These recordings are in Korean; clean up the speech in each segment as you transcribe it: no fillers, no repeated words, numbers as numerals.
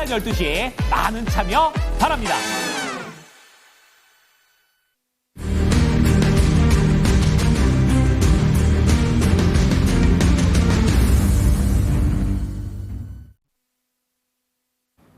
12시에 많은 참여 바랍니다.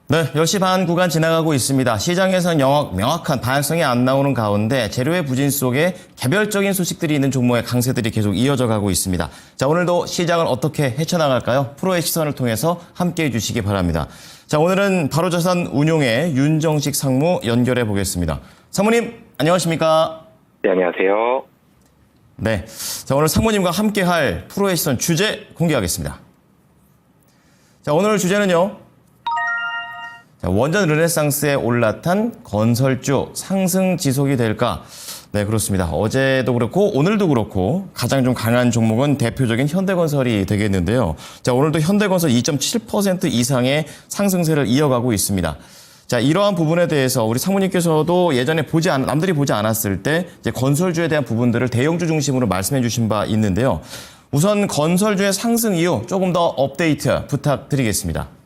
네, 10시 반 구간 지나가고 있습니다. 시장에서는 명확한 방향성이 안 나오는 가운데 재료의 부진 속에 개별적인 소식들이 있는 종목의 강세들이 계속 이어져 가고 있습니다. 자, 오늘도 시장을 어떻게 헤쳐나갈까요? 프로의 시선을 통해서 함께해 주시기 바랍니다. 자, 오늘은 바로자산 운용의 윤정식 상무 연결해 보겠습니다. 상무님, 안녕하십니까? 네, 안녕하세요. 네, 자, 오늘 상무님과 함께할 프로의 시선 주제 공개하겠습니다. 자, 오늘 주제는요. 원전 르네상스에 올라탄 건설주 상승 지속이 될까? 네, 그렇습니다. 어제도 그렇고 오늘도 그렇고 가장 좀 강한 종목은 대표적인 현대건설이 되겠는데요. 자, 오늘도 현대건설 2.7% 이상의 상승세를 이어가고 있습니다. 자, 이러한 부분에 대해서 우리 상무님께서도 예전에 남들이 보지 않았을 때 이제 건설주에 대한 부분들을 대형주 중심으로 말씀해 주신 바 있는데요. 우선 건설주의 상승 이유 조금 더 업데이트 부탁드리겠습니다.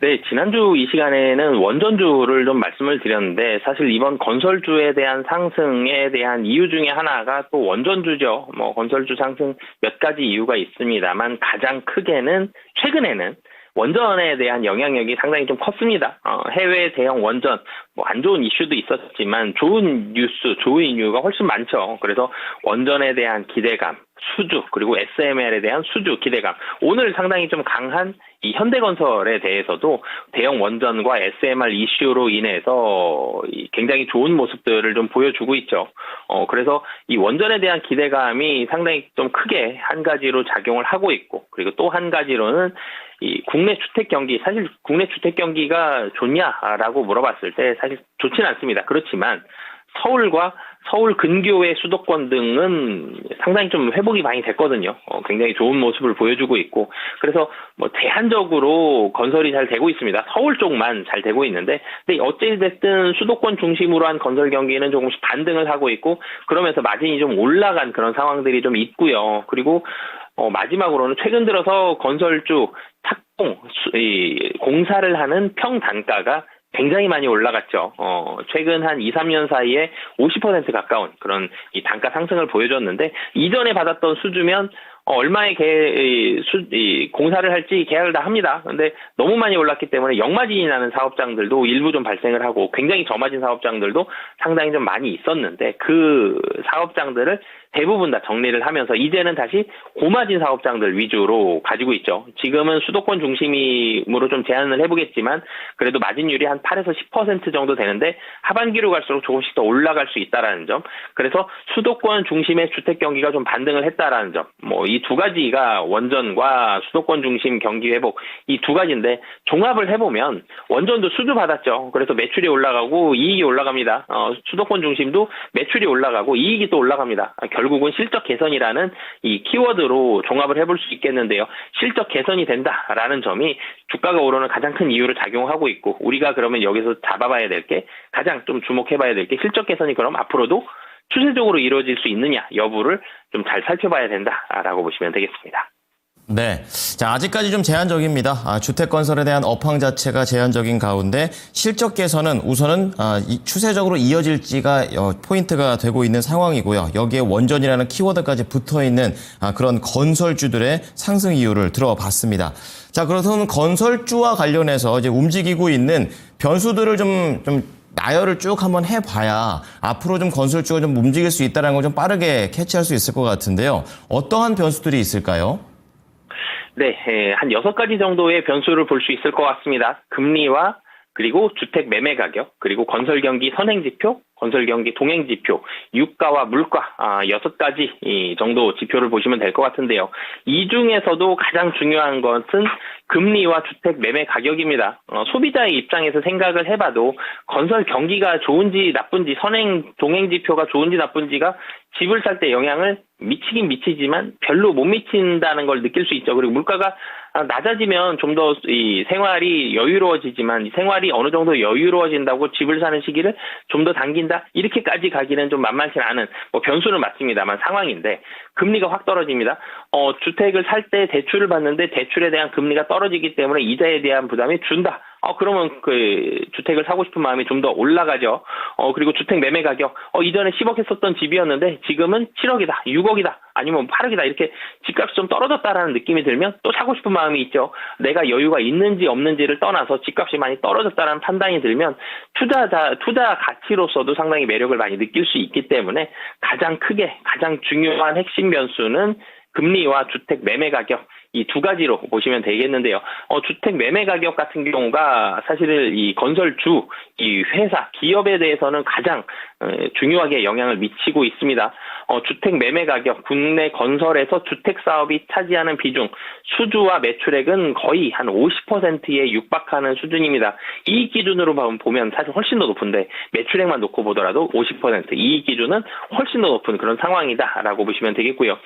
네, 지난주 이 시간에는 원전주를 좀 말씀을 드렸는데 사실 이번 건설주에 대한 상승에 대한 이유 중에 하나가 또 원전주죠. 건설주 상승 몇 가지 이유가 있습니다만 가장 크게는 최근에는 원전에 대한 영향력이 상당히 좀 컸습니다. 해외 대형 원전, 안 좋은 이슈도 있었지만 좋은 뉴스, 좋은 이유가 훨씬 많죠. 그래서 원전에 대한 기대감, 수주, 그리고 SML에 대한 수주, 기대감. 오늘 상당히 좀 강한 이 현대건설에 대해서도 대형 원전과 SMR 이슈로 인해서 굉장히 좋은 모습들을 좀 보여주고 있죠. 그래서 이 원전에 대한 기대감이 상당히 좀 크게 한 가지로 작용을 하고 있고, 그리고 또 한 가지로는 이 국내 주택 경기, 사실 국내 주택 경기가 좋냐라고 물어봤을 때 사실 좋지는 않습니다. 그렇지만 서울과 서울 근교의 수도권 등은 상당히 좀 회복이 많이 됐거든요. 굉장히 좋은 모습을 보여주고 있고, 그래서 제한적으로 건설이 잘 되고 있습니다. 서울 쪽만 잘 되고 있는데, 근데 어찌됐든 수도권 중심으로 한 건설 경기는 조금씩 반등을 하고 있고, 그러면서 마진이 좀 올라간 그런 상황들이 좀 있고요. 그리고 마지막으로는 최근 들어서 건설주 착공, 공사를 하는 평 단가가 굉장히 많이 올라갔죠. 최근 한 2, 3년 사이에 50% 가까운 그런 이 단가 상승을 보여줬는데, 이전에 받았던 수주면 얼마의 공사를 할지 계약을 다 합니다. 근데 너무 많이 올랐기 때문에 역마진이 나는 사업장들도 일부 좀 발생을 하고, 굉장히 저마진 사업장들도 상당히 좀 많이 있었는데, 그 사업장들을 대부분 다 정리를 하면서 이제는 다시 고마진 사업장들 위주로 가지고 있죠. 지금은 수도권 중심으로 좀 제한을 해보겠지만 그래도 마진율이 한 8에서 10% 정도 되는데 하반기로 갈수록 조금씩 더 올라갈 수 있다라는 점. 그래서 수도권 중심의 주택 경기가 좀 반등을 했다라는 점. 이 두 가지가 원전과 수도권 중심 경기 회복, 이 두 가지인데 종합을 해보면 원전도 수주 받았죠. 그래서 매출이 올라가고 이익이 올라갑니다. 수도권 중심도 매출이 올라가고 이익이 또 올라갑니다. 결국은 실적 개선이라는 이 키워드로 종합을 해볼 수 있겠는데요. 실적 개선이 된다라는 점이 주가가 오르는 가장 큰 이유로 작용하고 있고, 우리가 그러면 여기서 잡아봐야 될 게, 가장 좀 주목해봐야 될 게 실적 개선이 그럼 앞으로도 추세적으로 이루어질 수 있느냐 여부를 좀 잘 살펴봐야 된다라고 보시면 되겠습니다. 네. 자, 아직까지 좀 제한적입니다. 주택 건설에 대한 업황 자체가 제한적인 가운데 실적 개선은 우선은 추세적으로 이어질지가 포인트가 되고 있는 상황이고요. 여기에 원전이라는 키워드까지 붙어 있는 그런 건설주들의 상승 이유를 들어봤습니다. 자, 그래서는 건설주와 관련해서 이제 움직이고 있는 변수들을 좀 나열을 쭉 한번 해봐야 앞으로 좀 건설주가 좀 움직일 수 있다는 걸 좀 빠르게 캐치할 수 있을 것 같은데요. 어떠한 변수들이 있을까요? 네, 한 6가지 정도의 변수를 볼 수 있을 것 같습니다. 금리와 그리고 주택 매매 가격, 그리고 건설 경기 선행 지표, 건설 경기 동행 지표, 유가와 물가 6가지 정도 지표를 보시면 될 것 같은데요. 이 중에서도 가장 중요한 것은 금리와 주택 매매 가격입니다. 소비자의 입장에서 생각을 해봐도 건설 경기가 좋은지 나쁜지, 선행 동행 지표가 좋은지 나쁜지가 집을 살 때 영향을 미치긴 미치지만 별로 못 미친다는 걸 느낄 수 있죠. 그리고 물가가 낮아지면 좀 더 이 생활이 여유로워지지만, 이 생활이 어느 정도 여유로워진다고 집을 사는 시기를 좀 더 당긴다, 이렇게까지 가기는 좀 만만치 않은, 변수는 맞습니다만 상황인데, 금리가 확 떨어집니다. 주택을 살 때 대출을 받는데 대출에 대한 금리가 떨어지기 때문에 이자에 대한 부담이 준다. 그러면 그 주택을 사고 싶은 마음이 좀 더 올라가죠. 그리고 주택 매매 가격, 이전에 10억 했었던 집이었는데 지금은 7억이다, 6억이다, 아니면 8억이다 이렇게 집값이 좀 떨어졌다라는 느낌이 들면 또 사고 싶은 마음이 있죠. 내가 여유가 있는지 없는지를 떠나서 집값이 많이 떨어졌다라는 판단이 들면 투자 가치로서도 상당히 매력을 많이 느낄 수 있기 때문에 가장 중요한 핵심 변수는 금리와 주택 매매 가격, 이 두 가지로 보시면 되겠는데요. 주택 매매 가격 같은 경우가 사실은 이 건설주, 이 회사, 기업에 대해서는 가장 중요하게 영향을 미치고 있습니다. 주택 매매 가격, 국내 건설에서 주택 사업이 차지하는 비중, 수주와 매출액은 거의 한 50%에 육박하는 수준입니다. 이익 기준으로 보면 사실 훨씬 더 높은데 매출액만 놓고 보더라도 50%, 이익 기준은 훨씬 더 높은 그런 상황이다라고 보시면 되겠고요.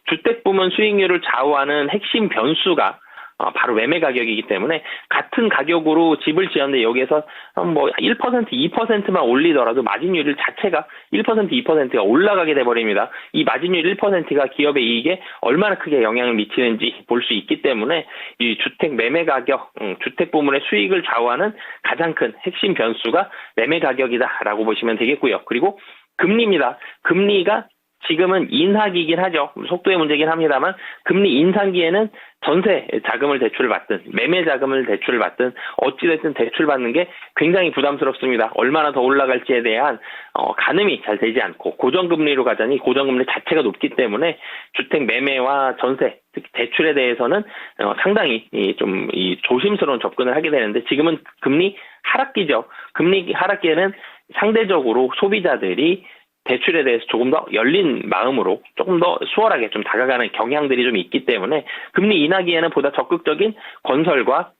주택 부문 수익률을 좌우하는 핵심 변수가 바로 매매 가격이기 때문에 같은 가격으로 집을 지었는데 여기에서 1%, 2%만 올리더라도 마진율 자체가 1%, 2%가 올라가게 돼버립니다. 이 마진율 1%가 기업의 이익에 얼마나 크게 영향을 미치는지 볼 수 있기 때문에 이 주택 매매 가격, 주택 부문의 수익을 좌우하는 가장 큰 핵심 변수가 매매 가격이다라고 보시면 되겠고요. 그리고 금리입니다. 금리가 지금은 인하기이긴 하죠. 속도의 문제긴 합니다만 금리 인상기에는 전세 자금을 대출받든 매매 자금을 대출받든 어찌됐든 대출받는 게 굉장히 부담스럽습니다. 얼마나 더 올라갈지에 대한 가늠이 잘 되지 않고 고정금리로 가자니 고정금리 자체가 높기 때문에 주택 매매와 전세 특히 대출에 대해서는 상당히 좀 조심스러운 접근을 하게 되는데 지금은 금리 하락기죠. 금리 하락기에는 상대적으로 소비자들이 대출에 대해서 조금 더 열린 마음으로 조금 더 수월하게 좀 다가가는 경향들이 좀 있기 때문에 금리 인하기에는 보다 적극적인 건설과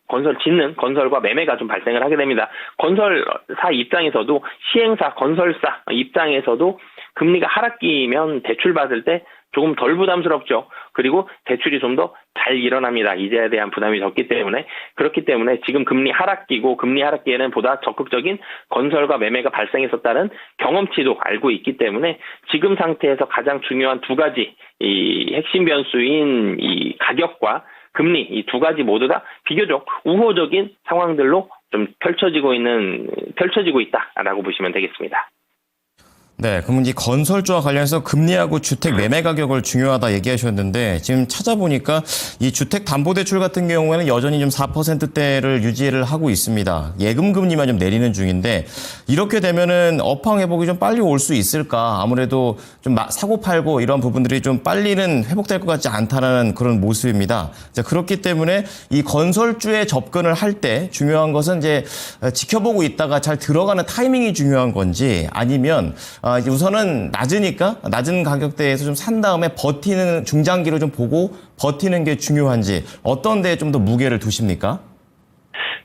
매매가 좀 발생을 하게 됩니다. 건설사 입장에서도 시행사, 건설사 입장에서도 금리가 하락기면 대출 받을 때 조금 덜 부담스럽죠. 그리고 대출이 좀 더 잘 일어납니다. 이자에 대한 부담이 적기 때문에. 그렇기 때문에 지금 금리 하락기고 금리 하락기에는 보다 적극적인 건설과 매매가 발생했었다는 경험치도 알고 있기 때문에 지금 상태에서 가장 중요한 두 가지 이 핵심 변수인 이 가격과 금리 이 두 가지 모두 다 비교적 우호적인 상황들로 좀 펼쳐지고 있다라고 보시면 되겠습니다. 네, 그럼 이 건설주와 관련해서 금리하고 주택 매매 가격을 중요하다 얘기하셨는데 지금 찾아보니까 이 주택담보대출 같은 경우에는 여전히 좀 4%대를 유지를 하고 있습니다. 예금 금리만 좀 내리는 중인데 이렇게 되면은 업황 회복이 좀 빨리 올 수 있을까? 아무래도 좀 사고 팔고 이런 부분들이 좀 빨리는 회복될 것 같지 않다는 그런 모습입니다. 자, 그렇기 때문에 이 건설주에 접근을 할 때 중요한 것은 이제 지켜보고 있다가 잘 들어가는 타이밍이 중요한 건지 아니면 우선은 낮은 가격대에서 좀 산 다음에 버티는 중장기로 좀 보고 버티는 게 중요한지 어떤 데에 좀 더 무게를 두십니까?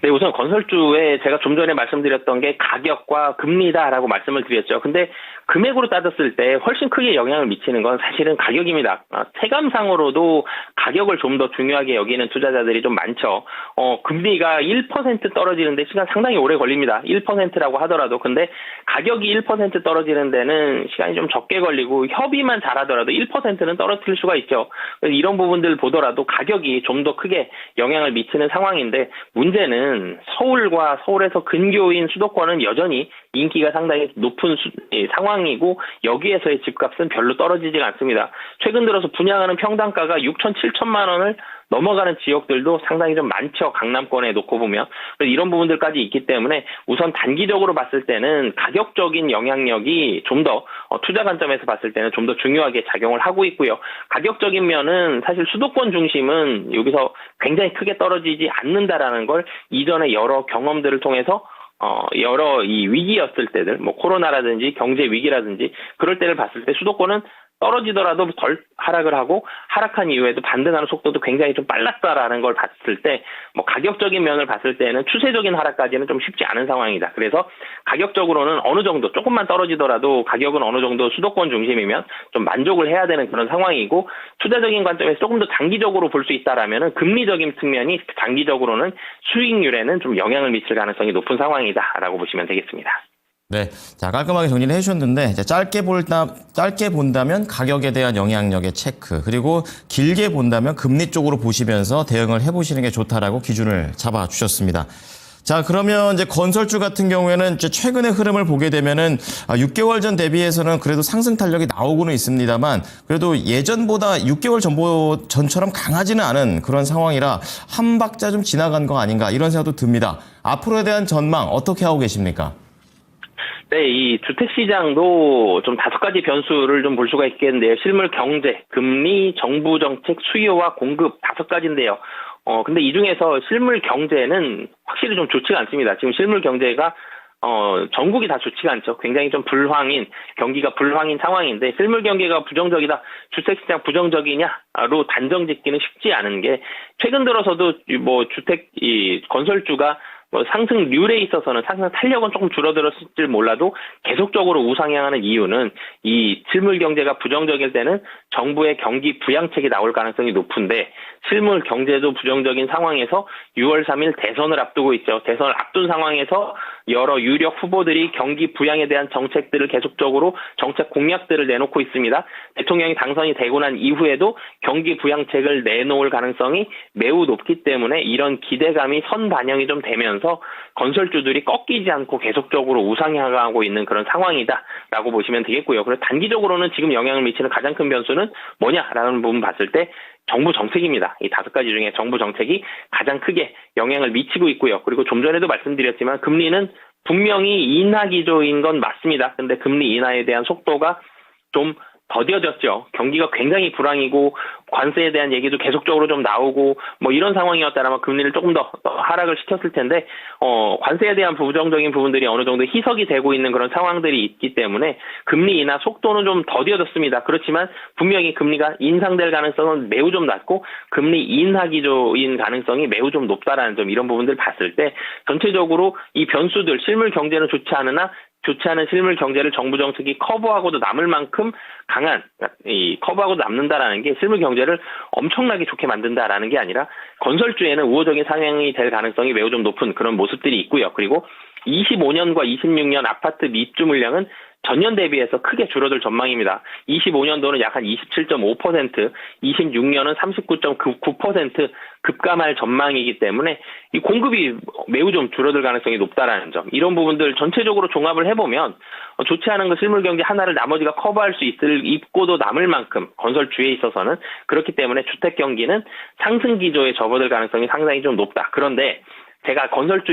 네, 우선 건설주에 제가 좀 전에 말씀드렸던 게 가격과 금리다라고 말씀을 드렸죠. 근데 금액으로 따졌을 때 훨씬 크게 영향을 미치는 건 사실은 가격입니다. 체감상으로도 가격을 좀 더 중요하게 여기는 투자자들이 좀 많죠. 금리가 1% 떨어지는데 시간 상당히 오래 걸립니다. 1%라고 하더라도. 근데 가격이 1% 떨어지는 데는 시간이 좀 적게 걸리고 협의만 잘하더라도 1%는 떨어뜨릴 수가 있죠. 이런 부분들 보더라도 가격이 좀 더 크게 영향을 미치는 상황인데 문제는 서울과 서울에서 근교인 수도권은 여전히 인기가 상당히 높은 상황이고 여기에서의 집값은 별로 떨어지지가 않습니다. 최근 들어서 분양하는 평당가가 6천, 7천만 원을 넘어가는 지역들도 상당히 좀 많죠. 강남권에 놓고 보면. 이런 부분들까지 있기 때문에 우선 단기적으로 봤을 때는 가격적인 영향력이 좀 더 투자 관점에서 봤을 때는 좀 더 중요하게 작용을 하고 있고요. 가격적인 면은 사실 수도권 중심은 여기서 굉장히 크게 떨어지지 않는다라는 걸 이전에 여러 경험들을 통해서 여러 이 위기였을 때들, 코로나라든지 경제 위기라든지 그럴 때를 봤을 때 수도권은 떨어지더라도 덜 하락을 하고 하락한 이후에도 반등하는 속도도 굉장히 좀 빨랐다라는 걸 봤을 때 가격적인 면을 봤을 때는 추세적인 하락까지는 좀 쉽지 않은 상황이다. 그래서 가격적으로는 어느 정도 조금만 떨어지더라도 가격은 어느 정도 수도권 중심이면 좀 만족을 해야 되는 그런 상황이고 투자적인 관점에서 조금 더 장기적으로 볼 수 있다라면은 금리적인 측면이 장기적으로는 수익률에는 좀 영향을 미칠 가능성이 높은 상황이다라고 보시면 되겠습니다. 네, 자 깔끔하게 정리를 해주셨는데 짧게 본다면 가격에 대한 영향력의 체크 그리고 길게 본다면 금리 쪽으로 보시면서 대응을 해보시는 게 좋다라고 기준을 잡아주셨습니다. 자, 그러면 이제 건설주 같은 경우에는 이제 최근의 흐름을 보게 되면은 6개월 전 대비해서는 그래도 상승 탄력이 나오고는 있습니다만 그래도 예전보다 6개월 전처럼 강하지는 않은 그런 상황이라 한 박자 좀 지나간 거 아닌가 이런 생각도 듭니다. 앞으로에 대한 전망 어떻게 하고 계십니까? 네, 이 주택시장도 좀 5가지 변수를 좀 볼 수가 있겠는데요. 실물 경제, 금리, 정부 정책, 수요와 공급 5가지인데요. 근데 이 중에서 실물 경제는 확실히 좀 좋지가 않습니다. 지금 실물 경제가 전국이 다 좋지가 않죠. 굉장히 좀 경기가 불황인 상황인데 실물 경기가 부정적이다, 주택시장 부정적이냐로 단정 짓기는 쉽지 않은 게 최근 들어서도 뭐 건설주가 상승률에 있어서는 상승 탄력은 조금 줄어들었을지 몰라도 계속적으로 우상향하는 이유는 이 실물 경제가 부정적일 때는 정부의 경기 부양책이 나올 가능성이 높은데 실물 경제도 부정적인 상황에서 6월 3일 대선을 앞두고 있죠. 대선을 앞둔 상황에서 여러 유력 후보들이 경기 부양에 대한 정책들을 계속적으로 정책 공약들을 내놓고 있습니다. 대통령이 당선이 되고 난 이후에도 경기 부양책을 내놓을 가능성이 매우 높기 때문에 이런 기대감이 선반영이 좀 되면서 건설주들이 꺾이지 않고 계속적으로 우상향하고 있는 그런 상황이다라고 보시면 되겠고요. 그리고 단기적으로는 지금 영향을 미치는 가장 큰 변수는 뭐냐라는 부분 봤을 때 정부 정책입니다. 이 5가지 중에 정부 정책이 가장 크게 영향을 미치고 있고요. 그리고 좀 전에도 말씀드렸지만 금리는 분명히 인하 기조인 건 맞습니다. 근데 금리 인하에 대한 속도가 좀 더뎌졌죠. 경기가 굉장히 불황이고 관세에 대한 얘기도 계속적으로 좀 나오고 뭐 이런 상황이었다라면 금리를 조금 더 하락을 시켰을 텐데 관세에 대한 부정적인 부분들이 어느 정도 희석이 되고 있는 그런 상황들이 있기 때문에 금리 인하 속도는 좀 더뎌졌습니다. 그렇지만 분명히 금리가 인상될 가능성은 매우 좀 낮고 금리 인하 기조인 가능성이 매우 좀 높다라는 점, 이런 부분들 봤을 때 전체적으로 이 변수들, 실물 경제는 좋지 않은 실물 경제를 정부 정책이 커버하고도 남을 만큼 강한, 커버하고도 남는다라는 게 실물 경제를 엄청나게 좋게 만든다라는 게 아니라 건설주에는 우호적인 상향이 될 가능성이 매우 좀 높은 그런 모습들이 있고요. 그리고 25년과 26년 아파트 입주 물량은 전년 대비해서 크게 줄어들 전망입니다. 25년도는 약 한 27.5%, 26년은 39.9% 급감할 전망이기 때문에 이 공급이 매우 좀 줄어들 가능성이 높다라는 점, 이런 부분들 전체적으로 종합을 해보면 좋지 않은 그 실물 경제 하나를 나머지가 커버할 수 있고도 남을 만큼 건설주에 있어서는 그렇기 때문에 주택 경기는 상승 기조에 접어들 가능성이 상당히 좀 높다. 그런데 제가 건설주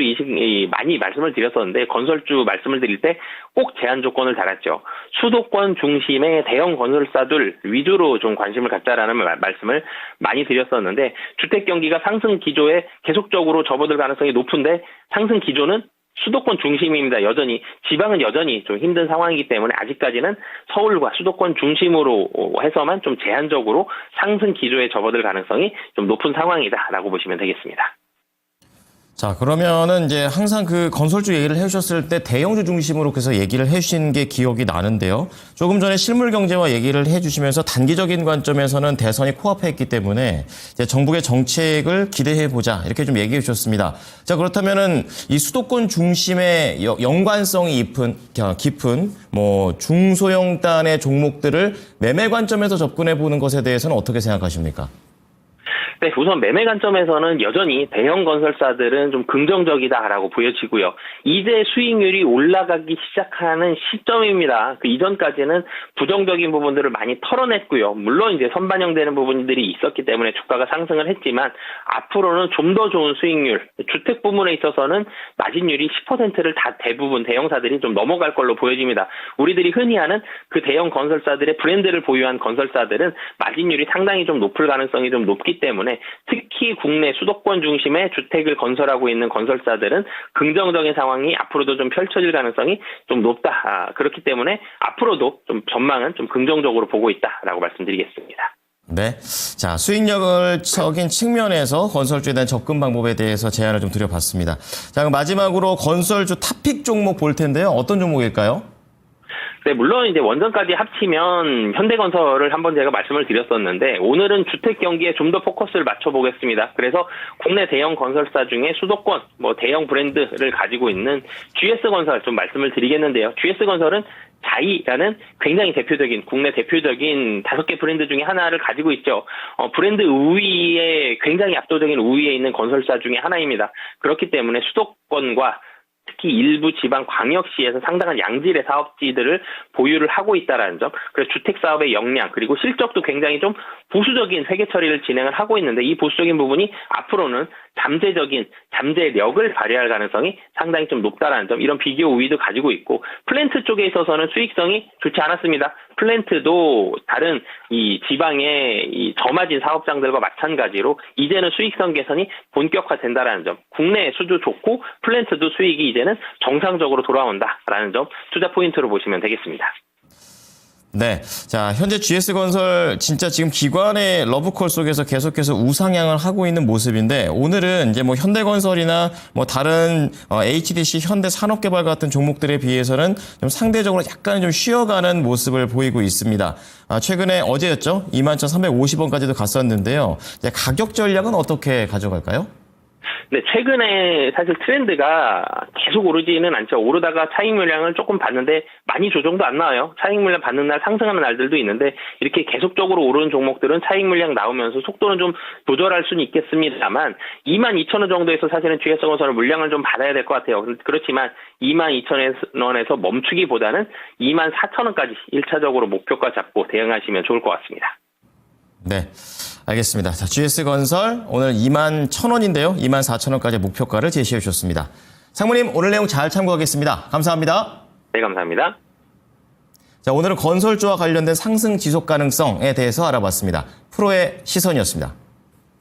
많이 말씀을 드렸었는데 건설주 말씀을 드릴 때 꼭 제한 조건을 달았죠. 수도권 중심의 대형 건설사들 위주로 좀 관심을 갖자라는 말씀을 많이 드렸었는데 주택 경기가 상승 기조에 계속적으로 접어들 가능성이 높은데 상승 기조는 수도권 중심입니다. 지방은 여전히 좀 힘든 상황이기 때문에 아직까지는 서울과 수도권 중심으로 해서만 좀 제한적으로 상승 기조에 접어들 가능성이 좀 높은 상황이다라고 보시면 되겠습니다. 자, 그러면은 이제 항상 그 건설주 얘기를 해주셨을 때 대형주 중심으로 그래서 얘기를 해주신 게 기억이 나는데요. 조금 전에 실물 경제와 얘기를 해주시면서 단기적인 관점에서는 대선이 코앞에 있기 때문에 이제 정부의 정책을 기대해보자 이렇게 좀 얘기해 주셨습니다. 자, 그렇다면은 이 수도권 중심의 연관성이 깊은 뭐 중소형단의 종목들을 매매 관점에서 접근해 보는 것에 대해서는 어떻게 생각하십니까? 네, 우선 매매 관점에서는 여전히 대형 건설사들은 좀 긍정적이다라고 보여지고요. 이제 수익률이 올라가기 시작하는 시점입니다. 그 이전까지는 부정적인 부분들을 많이 털어냈고요. 물론 이제 선반영되는 부분들이 있었기 때문에 주가가 상승을 했지만 앞으로는 좀 더 좋은 수익률, 주택 부문에 있어서는 마진율이 10%를 다 대부분 대형사들이 좀 넘어갈 걸로 보여집니다. 우리들이 흔히 하는 그 대형 건설사들의 브랜드를 보유한 건설사들은 마진율이 상당히 좀 높을 가능성이 좀 높기 때문에 특히 국내 수도권 중심의 주택을 건설하고 있는 건설사들은 긍정적인 상황이 앞으로도 좀 펼쳐질 가능성이 좀 높다. 그렇기 때문에 앞으로도 좀 전망은 좀 긍정적으로 보고 있다라고 말씀드리겠습니다. 네. 자, 수익력적인 측면에서 건설주에 대한 접근 방법에 대해서 제안을 좀 드려봤습니다. 자, 그럼 마지막으로 건설주 탑픽 종목 볼 텐데요. 어떤 종목일까요? 네, 물론 이제 원전까지 합치면 현대건설을 한번 제가 말씀을 드렸었는데 오늘은 주택 경기에 좀 더 포커스를 맞춰보겠습니다. 그래서 국내 대형 건설사 중에 수도권 대형 브랜드를 가지고 있는 GS건설 좀 말씀을 드리겠는데요. GS건설은 자이라는 굉장히 대표적인 국내 대표적인 5개 브랜드 중에 하나를 가지고 있죠. 브랜드 우위에 굉장히 압도적인 우위에 있는 건설사 중에 하나입니다. 그렇기 때문에 수도권과 특히 일부 지방 광역시에서 상당한 양질의 사업지들을 보유를 하고 있다라는 점, 그래서 주택 사업의 역량 그리고 실적도 굉장히 좀 보수적인 회계 처리를 진행을 하고 있는데 이 보수적인 부분이 앞으로는 잠재력을 발휘할 가능성이 상당히 좀 높다라는 점, 이런 비교 우위도 가지고 있고, 플랜트 쪽에 있어서는 수익성이 좋지 않았습니다. 플랜트도 다른 이 지방의 이 저마진 사업장들과 마찬가지로 이제는 수익성 개선이 본격화된다라는 점, 국내 수주 좋고 플랜트도 수익이 이제는 정상적으로 돌아온다라는 점 투자 포인트로 보시면 되겠습니다. 네. 자, 현재 GS건설 진짜 지금 기관의 러브콜 속에서 계속해서 우상향을 하고 있는 모습인데, 오늘은 이제 뭐 현대건설이나 뭐 다른 HDC, 현대산업개발 같은 종목들에 비해서는 좀 상대적으로 약간 좀 쉬어가는 모습을 보이고 있습니다. 최근에 어제였죠? 21,350원까지도 갔었는데요. 이제 가격 전략은 어떻게 가져갈까요? 네, 최근에 사실 트렌드가 계속 오르지는 않죠. 오르다가 차익 물량을 조금 봤는데 많이 조정도 안 나와요. 차익 물량 받는 날 상승하는 날들도 있는데, 이렇게 계속적으로 오르는 종목들은 차익 물량 나오면서 속도는 좀 조절할 수는 있겠습니다만 22,000원 정도에서 사실은 GS건설 물량을 좀 받아야 될 것 같아요. 그렇지만 22,000원에서 멈추기보다는 24,000원까지 1차적으로 목표가 잡고 대응하시면 좋을 것 같습니다. 네. 알겠습니다. 자, GS건설 오늘 21,000원인데요. 24,000원까지 목표가를 제시해 주셨습니다. 상무님, 오늘 내용 잘 참고하겠습니다. 감사합니다. 네, 감사합니다. 자, 오늘은 건설주와 관련된 상승 지속 가능성에 대해서 알아봤습니다. 프로의 시선이었습니다.